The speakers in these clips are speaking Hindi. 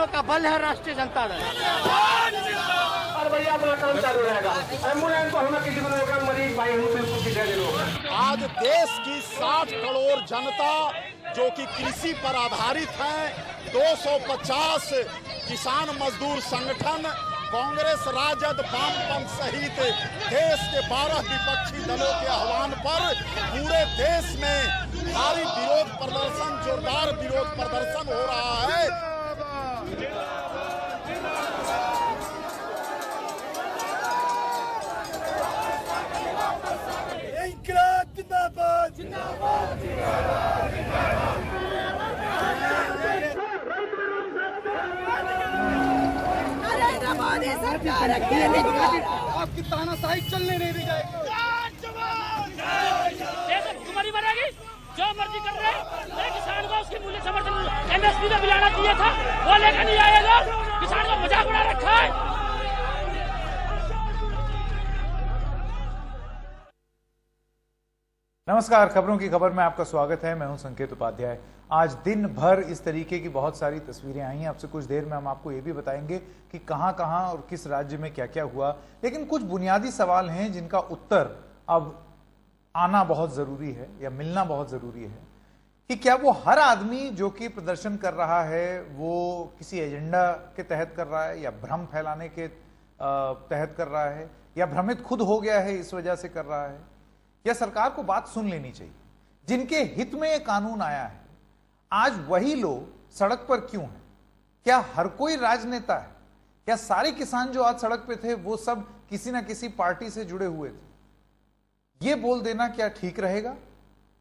किसानों का बल है राष्ट्रीय जनता दल। और भैया अपना काम चालू रहेगा। एम्बुलेंस को हमें किसी को मरीज भाई हम बिल्कुल दिखा दे। आज देश की 60 करोड़ जनता जो कि कृषि पर आधारित है, 250 किसान मजदूर संगठन, कांग्रेस, राजद, वामपंथ सहित देश के 12 विपक्षी दलों के आह्वान पर पूरे देश में भारी विरोध प्रदर्शन, जोरदार विरोध प्रदर्शन हो रहा है। जिंदाबाद जिंदाबाद नरेंद्र मोदी सरकार आपकी तानाशाही चलने नहीं दी जाएगी। भुखमरी बढ़ेगी, जो मर्जी कर रहे हैं। किसान को उसकी मूल्य समर्थन MSP में मिलाना चाहिए था, वो लेकर नहीं आए लोग। किसान को मजाक बना रखा है। नमस्कार, खबरों की खबर में आपका स्वागत है। मैं हूं संकेत उपाध्याय। आज दिन भर इस तरीके की बहुत सारी तस्वीरें आई हैं। आपसे कुछ देर में हम आपको ये भी बताएंगे कि कहां कहां और किस राज्य में क्या क्या हुआ। लेकिन कुछ बुनियादी सवाल हैं जिनका उत्तर अब आना बहुत जरूरी है या मिलना बहुत जरूरी है कि क्या वो हर आदमी जो कि प्रदर्शन कर रहा है वो किसी एजेंडा के तहत कर रहा है या भ्रम फैलाने के तहत कर रहा है या भ्रमित खुद हो गया है इस वजह से कर रहा है, या सरकार को बात सुन लेनी चाहिए। जिनके हित में यह कानून आया है, आज वही लोग सड़क पर क्यों हैं? क्या हर कोई राजनेता है? क्या सारे किसान जो आज सड़क पे थे वो सब किसी ना किसी पार्टी से जुड़े हुए थे? ये बोल देना क्या ठीक रहेगा?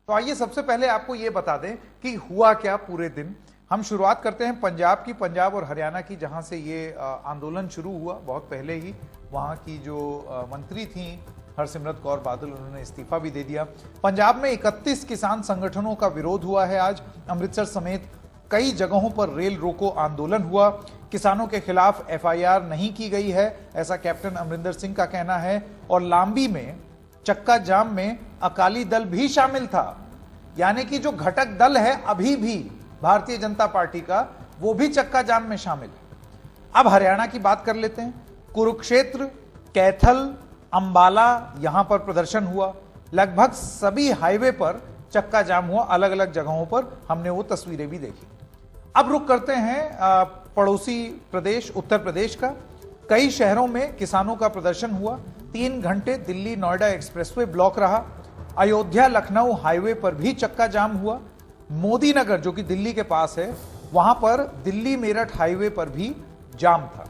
तो आइए सबसे पहले आपको यह बता दें कि हुआ क्या पूरे दिन। हम शुरुआत करते हैं पंजाब की, पंजाब और हरियाणा की, जहां से ये आंदोलन शुरू हुआ बहुत पहले ही। वहां की जो मंत्री थी हरसिमरत कौर बादल, उन्होंने इस्तीफा भी दे दिया। पंजाब में 31 किसान संगठनों का विरोध हुआ है आज। अमृतसर समेत कई जगहों पर रेल रोको आंदोलन हुआ। किसानों के खिलाफ FIR नहीं की गई है, ऐसा कैप्टन अमरिंदर सिंह का कहना है। और लांबी में चक्का जाम में अकाली दल भी शामिल था, यानी कि जो घटक दल है अभी भी भारतीय जनता पार्टी का, वो भी चक्का जाम में शामिल है। अब हरियाणा की बात कर लेते हैं। कुरुक्षेत्र, कैथल, अंबाला, यहां पर प्रदर्शन हुआ। लगभग सभी हाईवे पर चक्का जाम हुआ, अलग अलग जगहों पर। हमने वो तस्वीरें भी देखी। अब रुक करते हैं पड़ोसी प्रदेश उत्तर प्रदेश का। कई शहरों में किसानों का प्रदर्शन हुआ। 3 घंटे दिल्ली नोएडा एक्सप्रेसवे ब्लॉक रहा। अयोध्या लखनऊ हाईवे पर भी चक्का जाम हुआ। मोदी नगर जो कि दिल्ली के पास है, वहां पर दिल्ली मेरठ हाईवे पर भी जाम था।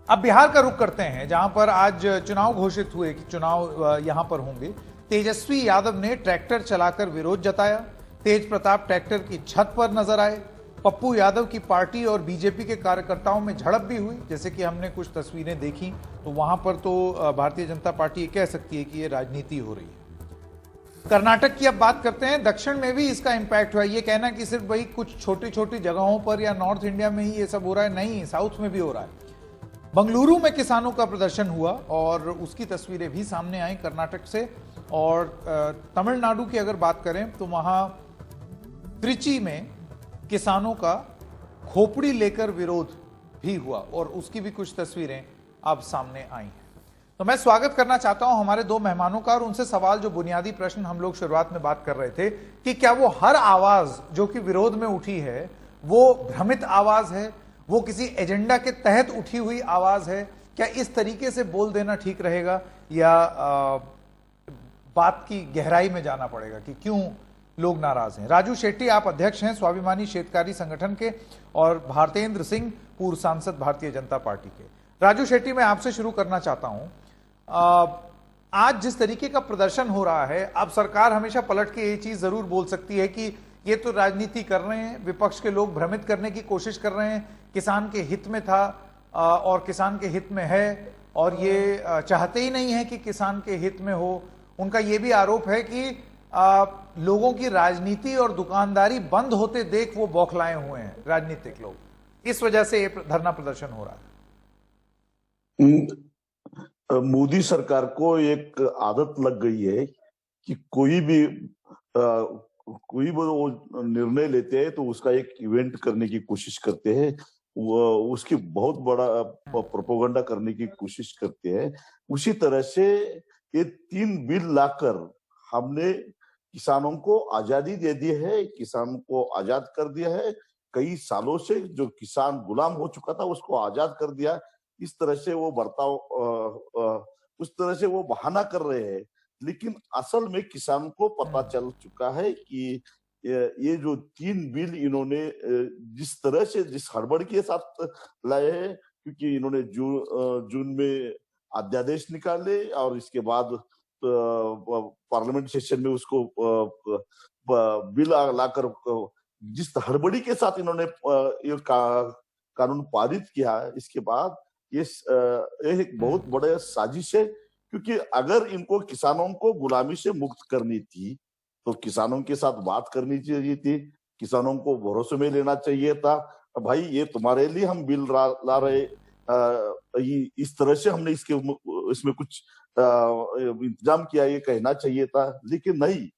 अब बिहार का रुख करते हैं, जहां पर आज चुनाव घोषित हुए कि चुनाव यहां पर होंगे। तेजस्वी यादव ने ट्रैक्टर चलाकर विरोध जताया। तेज प्रताप ट्रैक्टर की छत पर नजर आए। पप्पू यादव की पार्टी और बीजेपी के कार्यकर्ताओं में झड़प भी हुई, जैसे कि हमने कुछ तस्वीरें देखी। तो वहां पर तो भारतीय जनता पार्टी ये कह सकती है कि ये राजनीति हो रही है। कर्नाटक की अब बात करते हैं। दक्षिण में भी इसका इंपैक्ट हुआ। ये कहना कि सिर्फ वही कुछ छोटी छोटी जगहों पर या नॉर्थ इंडिया में ही ये सब हो रहा है, नहीं, साउथ में भी हो रहा है। बंगलुरु में किसानों का प्रदर्शन हुआ और उसकी तस्वीरें भी सामने आई कर्नाटक से। और तमिलनाडु की अगर बात करें तो वहां त्रिची में किसानों का खोपड़ी लेकर विरोध भी हुआ और उसकी भी कुछ तस्वीरें अब सामने आई हैं। तो मैं स्वागत करना चाहता हूं हमारे 2 मेहमानों का और उनसे सवाल, जो बुनियादी प्रश्न हम लोग शुरुआत में बात कर रहे थे कि क्या वो हर आवाज जो कि विरोध में उठी है वो भ्रमित आवाज है, वो किसी एजेंडा के तहत उठी हुई आवाज है? क्या इस तरीके से बोल देना ठीक रहेगा या बात की गहराई में जाना पड़ेगा कि क्यों लोग नाराज हैं? राजू शेट्टी, आप अध्यक्ष हैं स्वाभिमानी शेतकारी संगठन के, और भारतेंद्र सिंह, पूर्व सांसद भारतीय जनता पार्टी के। राजू शेट्टी, मैं आपसे शुरू करना चाहता हूं। आज जिस तरीके का प्रदर्शन हो रहा है, अब सरकार हमेशा पलट के ये चीज जरूर बोल सकती है कि ये तो राजनीति कर रहे हैं, विपक्ष के लोग भ्रमित करने की कोशिश कर रहे हैं, किसान के हित में था और किसान के हित में है और ये चाहते ही नहीं है कि किसान के हित में हो। उनका ये भी आरोप है कि लोगों की राजनीति और दुकानदारी बंद होते देख वो बौखलाए हुए हैं राजनीतिक लोग, इस वजह से ये धरना प्रदर्शन हो रहा है। मोदी सरकार को एक आदत लग गई है कि कोई भी वो निर्णय लेते हैं तो उसका एक इवेंट करने की कोशिश करते हैं। उसकी बहुत बड़ा प्रोपेगेंडा करने की कोशिश करते हैं। उसी तरह से ये 3 बिल लाकर हमने किसानों को आजादी दे दी है, किसान को आजाद कर दिया है। कई सालों से जो किसान गुलाम हो चुका था उसको आजाद कर दिया। इस तरह से वो बर्ताव उस तरह से वो बहाना कर रहे हैं, लेकिन असल में किसान को पता चल चुका है कि ये जो 3 बिल इन्होंने जिस तरह से जिस हड़बड़ के साथ लाए हैं, क्योंकि इन्होंने जून में अध्यादेश निकाले और इसके बाद पार्लियामेंट सेशन में उसको बिल लाकर जिस हड़बड़ी के साथ इन्होंने ये कानून पारित किया, इसके बाद ये एक बहुत बड़ा साजिश है। क्योंकि अगर इनको किसानों को गुलामी से मुक्त करनी थी तो किसानों के साथ बात करनी चाहिए थी, किसानों को भरोसे में लेना चाहिए था। भाई ये तुम्हारे लिए हम बिल ला रहे, इस तरह से हमने इसमें कुछ इंतजाम किया, ये कहना चाहिए था। लेकिन नहीं,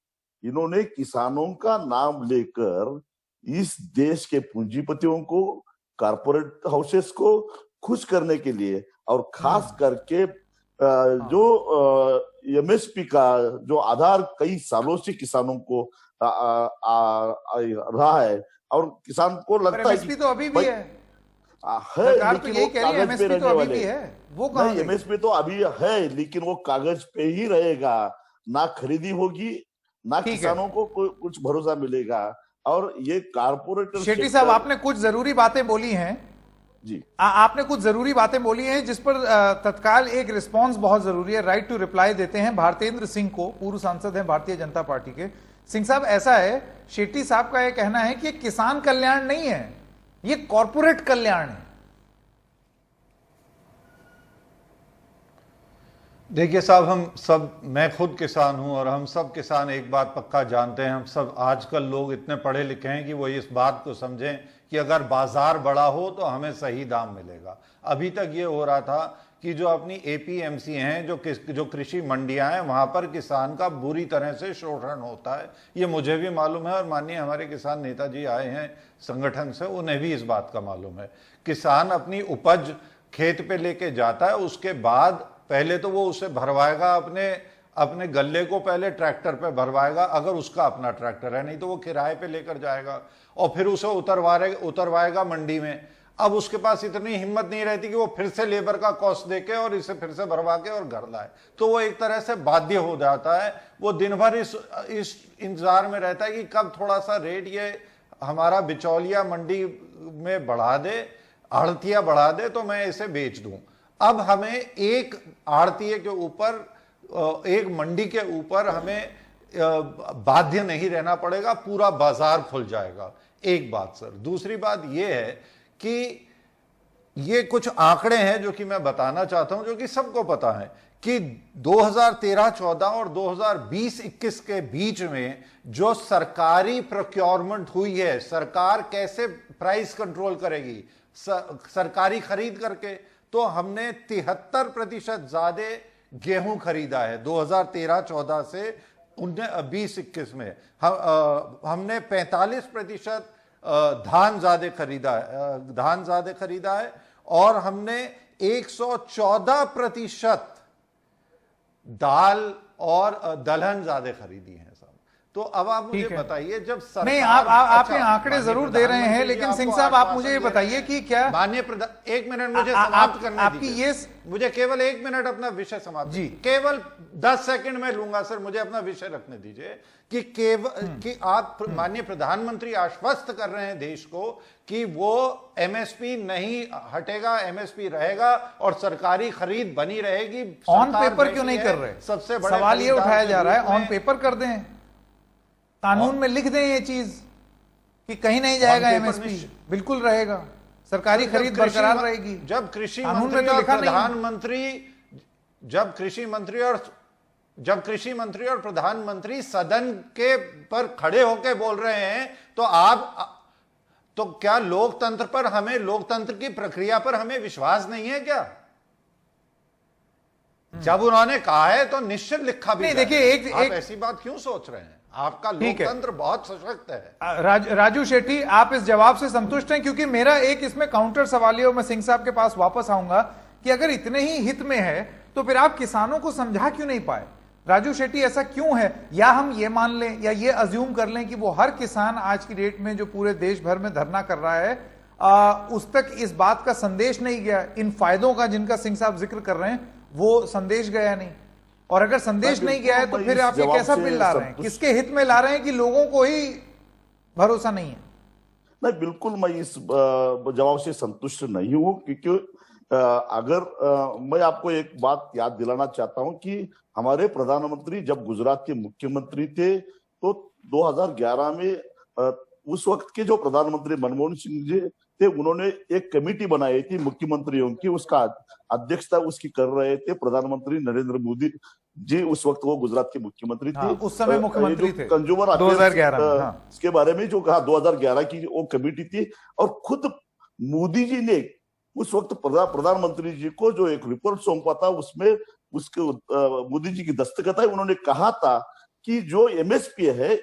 इन्होंने किसानों का नाम लेकर इस देश के पूंजीपतियों को, कारपोरेट हाउसेस को खुश करने के लिए और खास करके जो एमएसपी का जो आधार कई सालों से किसानों को रहा है, और किसान को लगता है कि तो अभी भी है, लेकिन वो कागज पे रहने वाले है। वो कहां है? एमएसपी तो अभी है, लेकिन वो कागज पे ही रहेगा, ना खरीदी होगी, ना किसानों को कुछ भरोसा मिलेगा। और ये कारपोरेटर शेट्टी साहब, आपने कुछ जरूरी बातें बोली हैं जी, आपने कुछ जरूरी बातें बोली हैं जिस पर तत्काल एक रिस्पांस बहुत जरूरी है। राइट टू रिप्लाई देते हैं भारतेंद्र सिंह को, पूर्व सांसद हैं भारतीय जनता पार्टी के। सिंह साहब, ऐसा है, शेट्टी साहब का यह कहना है कि किसान कल्याण नहीं है, ये कॉर्पोरेट कल्याण है। देखिए साहब, हम सब, मैं खुद किसान हूं और हम सब किसान एक बात पक्का जानते हैं, हम सब आजकल लोग इतने पढ़े लिखे हैं कि वो इस बात को समझें कि अगर बाजार बड़ा हो तो हमें सही दाम मिलेगा। अभी तक ये हो रहा था कि जो अपनी एपीएमसी हैं, जो कृषि मंडियां हैं, वहां पर किसान का बुरी तरह से शोषण होता है। ये मुझे भी मालूम है और माननीय हमारे किसान नेताजी आए हैं संगठन से, उन्हें भी इस बात का मालूम है। किसान अपनी उपज खेत पे लेके जाता है, उसके बाद पहले तो वो उसे भरवाएगा, अपने गल्ले को पहले ट्रैक्टर पे भरवाएगा, अगर उसका अपना ट्रैक्टर है, नहीं तो वो किराए पे लेकर जाएगा, और फिर उसे उतरवाएगा मंडी में। अब उसके पास इतनी हिम्मत नहीं रहती कि वो फिर से लेबर का कॉस्ट देके और इसे फिर से भरवा के और घर लाए, तो वो एक तरह से बाध्य हो जाता है। वो दिन भर इस इंतजार में रहता है कि कब थोड़ा सा रेट ये हमारा बिचौलिया मंडी में बढ़ा दे, आड़तिया बढ़ा दे, तो मैं इसे बेच दूं। अब हमें एक आड़तिये के ऊपर, एक मंडी के ऊपर हमें बाध्य नहीं रहना पड़ेगा, पूरा बाजार खुल जाएगा। एक बात सर। दूसरी बात यह है कि ये कुछ आंकड़े हैं जो कि मैं बताना चाहता हूं, जो कि सबको पता है कि 2013-14 और 2020-21 के बीच में जो सरकारी प्रोक्योरमेंट हुई है, सरकार कैसे प्राइस कंट्रोल करेगी सरकारी खरीद करके, तो हमने 73% ज्यादा गेहूं खरीदा है 2013-14 से 20-21 में। हमने 45% धान ज्यादा खरीदा है और हमने 114% दाल और दलहन ज्यादा खरीदी है साहब। तो अब आप मुझे बताइए, जब सरकार, नहीं, आप ये आंकड़े जरूर दे रहे हैं, लेकिन सिंह साहब आप मुझे ये बताइए कि क्या माननीय प्रधान, एक मिनट मुझे समाप्त करने दीजिए। ये मुझे केवल 1 मिनट अपना विषय समाप्त जी, केवल 10 सेकंड में लूंगा सर, मुझे अपना विषय रखने दीजिए। कि आप माननीय प्रधानमंत्री आश्वस्त कर रहे हैं देश को कि वो एमएसपी नहीं हटेगा, एमएसपी रहेगा और सरकारी खरीद बनी रहेगी। ऑन पेपर क्यों नहीं कर रहे? सबसे बड़ा सवाल ये उठाया जा रहा है, ऑन पेपर कर दें, कानून में लिख दें ये चीज कि कहीं नहीं जाएगा एमएसपी, बिल्कुल रहेगा, सरकारी खरीद बरकरार रहेगी। जब कृषि मंत्री और प्रधानमंत्री सदन के पर खड़े होकर बोल रहे हैं, तो क्या लोकतंत्र पर, हमें लोकतंत्र की प्रक्रिया पर हमें विश्वास नहीं है क्या? जब उन्होंने कहा है तो निश्चित लिखा भी। देखिए, आप ऐसी बात क्यों सोच रहे हैं? आपका ठीक है। लोकतंत्र बहुत सशक्त है। राजू शेट्टी, आप इस जवाब से संतुष्ट हैं? क्योंकि मेरा एक इसमें काउंटर सवाल है और मैं सिंह साहब के पास वापस आऊंगा कि अगर इतने ही हित में है तो फिर आप किसानों को समझा क्यों नहीं पाए? राजू शेट्टी, ऐसा क्यों है? या हम ये मान लें या ये अज्यूम कर लें कि वो हर किसान आज की डेट में जो पूरे देश भर में धरना कर रहा है उस तक इस बात का संदेश नहीं गया, इन फायदों का जिनका सिंह साहब जिक्र कर रहे हैं वो संदेश गया नहीं? और अगर संदेश नहीं गया है तो फिर आप ये कैसा बिल ला रहे हैं? किसके हित में ला रहे हैं कि लोगों को ही भरोसा नहीं है? नहीं, बिल्कुल मैं इस जवाब से संतुष्ट नहीं हूं, क्योंकि अगर मैं आपको एक बात याद दिलाना चाहता हूं कि हमारे प्रधानमंत्री जब गुजरात के मुख्यमंत्री थे तो 2011 में उस वक्त के जो प्रधानमंत्री मनमोहन सिंह जी थे, उन्होंने एक कमेटी बनाई थी मुख्यमंत्रियों की, उसका अध्यक्षता उसकी कर रहे थे प्रधानमंत्री नरेंद्र मोदी जी। उस वक्त वो गुजरात के मुख्यमंत्री थे। उस समय मुख्यमंत्री थे। कंज्यूमर 2011 इसके बारे में जो कहा 2011 की वो कमेटी थी, और खुद मोदी जी ने उस वक्त प्रधानमंत्री जी को जो एक रिपोर्ट सौंपा था उसमें उसके मोदी जी की दस्तखत है। उन्होंने कहा था कि जो एमएसपी है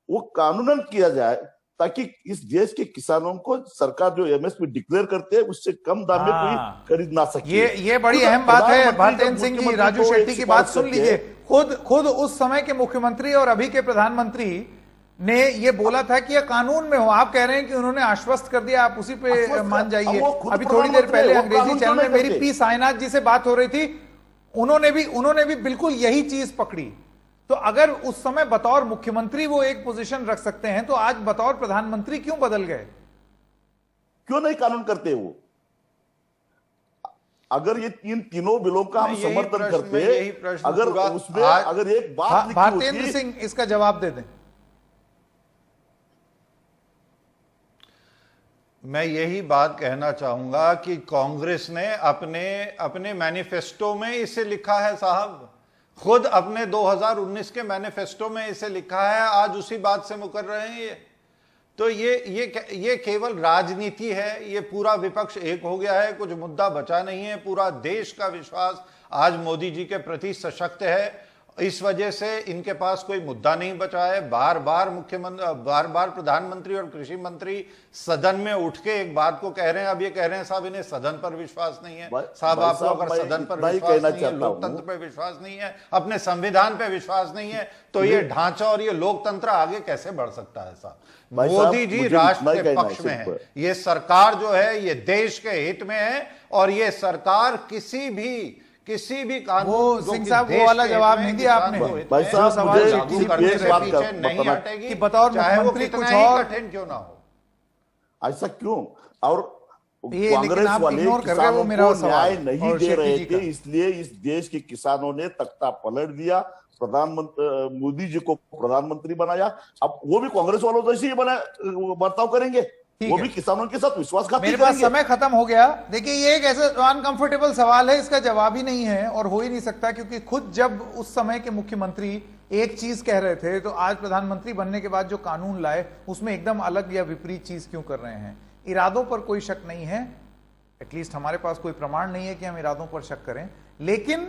वो कानूनन किया जाए ताकि इस देश के किसानों को सरकार जो एमएसपी डिक्लेयर करते हैं उससे कम दाम में कोई खरीद ना सके। ये बड़ी अहम बात है भारतेंद्र सिंह जी। राजू शेट्टी की बात सुन लीजिए। खुद उस समय के मुख्यमंत्री और अभी के प्रधानमंत्री ने ये बोला था कि ये कानून में हो। आप कह रहे हैं कि उन्होंने आश्वस्त कर दिया, आप उसी पे मान जाइए। अभी थोड़ी देर पहले अंग्रेजी चैनल में मेरी पी साईनाथ जी से बात हो रही थी, उन्होंने भी बिल्कुल यही चीज पकड़ी। तो अगर उस समय बतौर मुख्यमंत्री वो एक पोजीशन रख सकते हैं तो आज बतौर प्रधानमंत्री क्यों बदल गए? क्यों नहीं कानून करते वो? अगर ये तीनों बिलों का हम समर्थन करते हैं, अगर उसमें अगर एक बात भारतेंद्र सिंह इसका जवाब दे दें। मैं यही बात कहना चाहूंगा कि कांग्रेस ने अपने मैनिफेस्टो में इसे लिखा है साहब, खुद अपने 2019 के मैनिफेस्टो में इसे लिखा है, आज उसी बात से मुकर रहे हैं ये। तो ये केवल राजनीति है। ये पूरा विपक्ष एक हो गया है, कुछ मुद्दा बचा नहीं है। पूरा देश का विश्वास आज मोदी जी के प्रति सशक्त है। इस वजह से इनके पास कोई मुद्दा नहीं बचा है। बार बार प्रधानमंत्री और कृषि मंत्री सदन में उठ के एक बात को कह रहे हैं। अब ये कह रहे हैं साहब इन्हें सदन पर विश्वास नहीं है। साहब आपको अगर सदन पर विश्वास नहीं है, लोकतंत्र पर विश्वास नहीं है, अपने संविधान पर विश्वास नहीं है, तो ये ढांचा और ये लोकतंत्र आगे कैसे बढ़ सकता है साहब? मोदी जी राष्ट्र के पक्ष में है। ये सरकार जो है ये देश के हित में है, और ये सरकार किसी भी कानून, वो सिंह साहब वो वाला जवाब नहीं दिया आपने। भाई साहब सवाल मुझे पीछे नहीं हटेगी कि बतौर मुख्यमंत्री कुछ और कठिन क्यों ना हो। ऐसा क्यों? और कांग्रेस वाले किसानों को न्याय नहीं दे रहे थे, इसलिए इस देश के किसानों ने तख्ता पलट दिया, प्रधानमंत्री मोदी जी को प्रधानमंत्री बनाया। अब वो भी कांग्रेस वालों जैसे ही बर्ताव करेंगे, वो भी किसानों के साथ विश्वासघाती मेरे पास समय खत्म हो गया। देखिए ये एक ऐसा अनकंफर्टेबल सवाल है, इसका जवाब ही नहीं है और हो ही नहीं सकता, क्योंकि खुद जब उस समय के मुख्यमंत्री एक चीज कह रहे थे तो आज प्रधानमंत्री बनने के बाद जो कानून लाए उसमें एकदम अलग या विपरीत चीज क्यों कर रहे हैं? इरादों पर कोई शक नहीं है, एटलीस्ट हमारे पास कोई प्रमाण नहीं है कि हम इरादों पर शक करें, लेकिन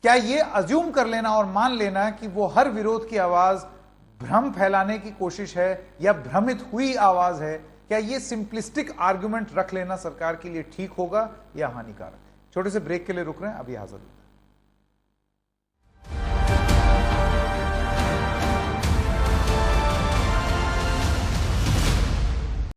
क्या ये अज्यूम कर लेना और मान लेना कि वो हर विरोध की आवाज भ्रम फैलाने की कोशिश है या भ्रमित हुई आवाज है, क्या ये सिंपलिस्टिक आर्गुमेंट रख लेना सरकार के लिए ठीक होगा या हानिकारक? छोटे से ब्रेक के लिए रुक रहे हैं, अभी हाजिर होते हैं।